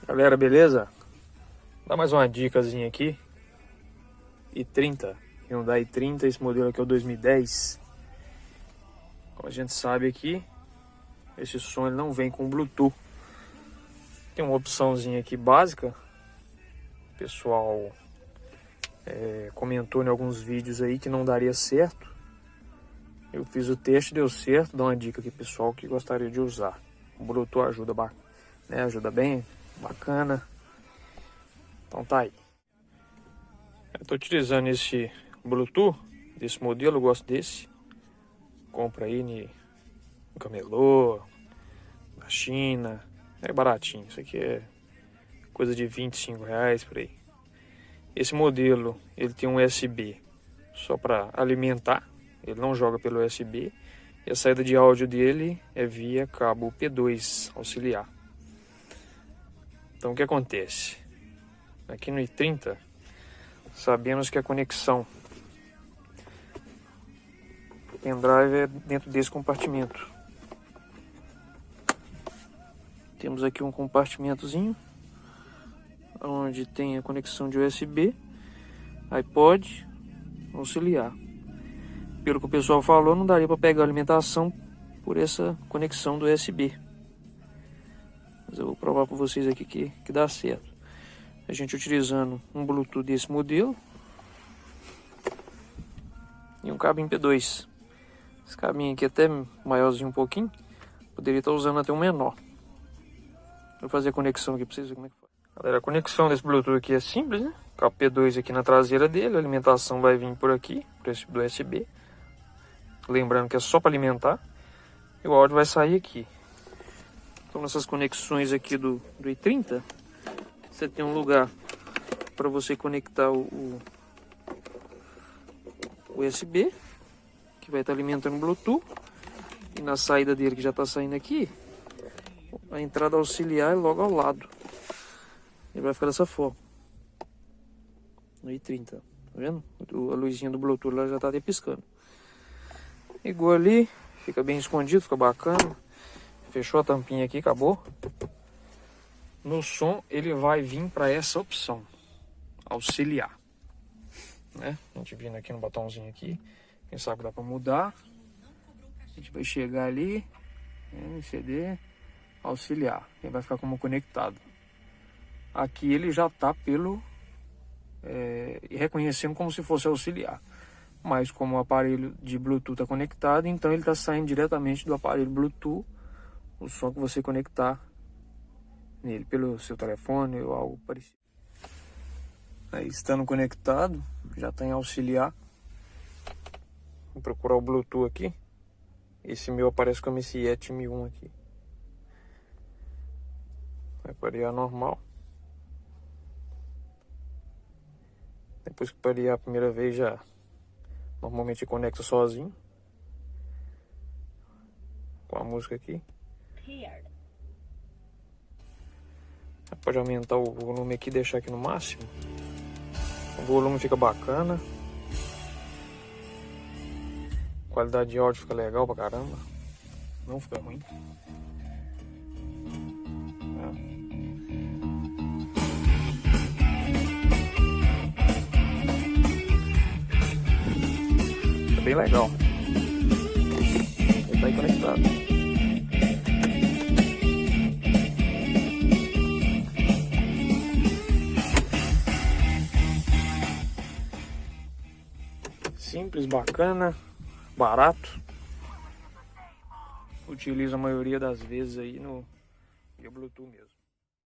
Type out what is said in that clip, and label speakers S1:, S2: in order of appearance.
S1: Galera, beleza? Dá mais uma dicasinha aqui. i30, Hyundai i30, esse modelo aqui é o 2010. Como a gente sabe aqui, esse som ele não vem com Bluetooth. Tem uma opçãozinha aqui básica. O pessoal comentou em alguns vídeos aí que não daria certo. Eu fiz o teste, deu certo. Dá uma dica aqui pessoal que gostaria de usar. O Bluetooth ajuda, né? Ajuda bem, bacana. Então tá aí. Eu tô utilizando esse Bluetooth desse modelo, eu gosto desse. Compra aí no camelô, na China. É baratinho, isso aqui é coisa de R$ 25 por aí. Esse modelo, ele tem um USB só para alimentar, ele não joga pelo USB. E a saída de áudio dele é via cabo P2 auxiliar. Então o que acontece? Aqui no i30, sabemos que a conexão pendrive é dentro desse compartimento. Temos aqui um compartimentozinho onde tem a conexão de USB, iPod, auxiliar. Pelo que o pessoal falou, não daria para pegar a alimentação por essa conexão do USB. Mas eu vou provar para vocês aqui que dá certo. A gente utilizando um Bluetooth desse modelo e um cabo P2. Esse cabinho aqui é até maiorzinho um pouquinho, poderia estar usando até um menor. Vou fazer a conexão aqui para vocês verem como é que faz. Galera, a conexão desse Bluetooth aqui é simples, né? Cabo P2 aqui na traseira dele, a alimentação vai vir por aqui, por esse do USB. Lembrando que é só para alimentar. E o áudio vai sair aqui. Então nessas conexões aqui do i30, você tem um lugar para você conectar o USB, que vai estar alimentando o Bluetooth. E na saída dele, que já está saindo aqui, a entrada auxiliar é logo ao lado. Ele vai ficar dessa forma. No i30, tá vendo? A luzinha do Bluetooth lá já está até piscando. Ligou ali, fica bem escondido, fica bacana. Fechou a tampinha aqui, acabou. No som ele vai vir para essa opção, auxiliar, né? A gente vindo aqui no botãozinho aqui, quem sabe dá para mudar. A gente vai chegar ali, MCD, auxiliar, ele vai ficar como conectado. Aqui ele já está reconhecendo como se fosse auxiliar. Mas como o aparelho de Bluetooth está conectado, então ele está saindo diretamente do aparelho Bluetooth o som que você conectar nele pelo seu telefone ou algo parecido. Aí estando conectado, já está em auxiliar. Vou procurar o Bluetooth aqui. Esse meu aparece como esse Yeti M1 aqui. Vai parear normal. Depois que parear a primeira vez já normalmente conecta sozinho. Com a música aqui. Pode aumentar o volume aqui e deixar aqui no máximo. O volume fica bacana. A qualidade de áudio fica legal pra caramba. Não fica ruim. Fica bem legal. Ele tá aí conectado. Simples, bacana, barato. Utilizo a maioria das vezes aí no Bluetooth mesmo.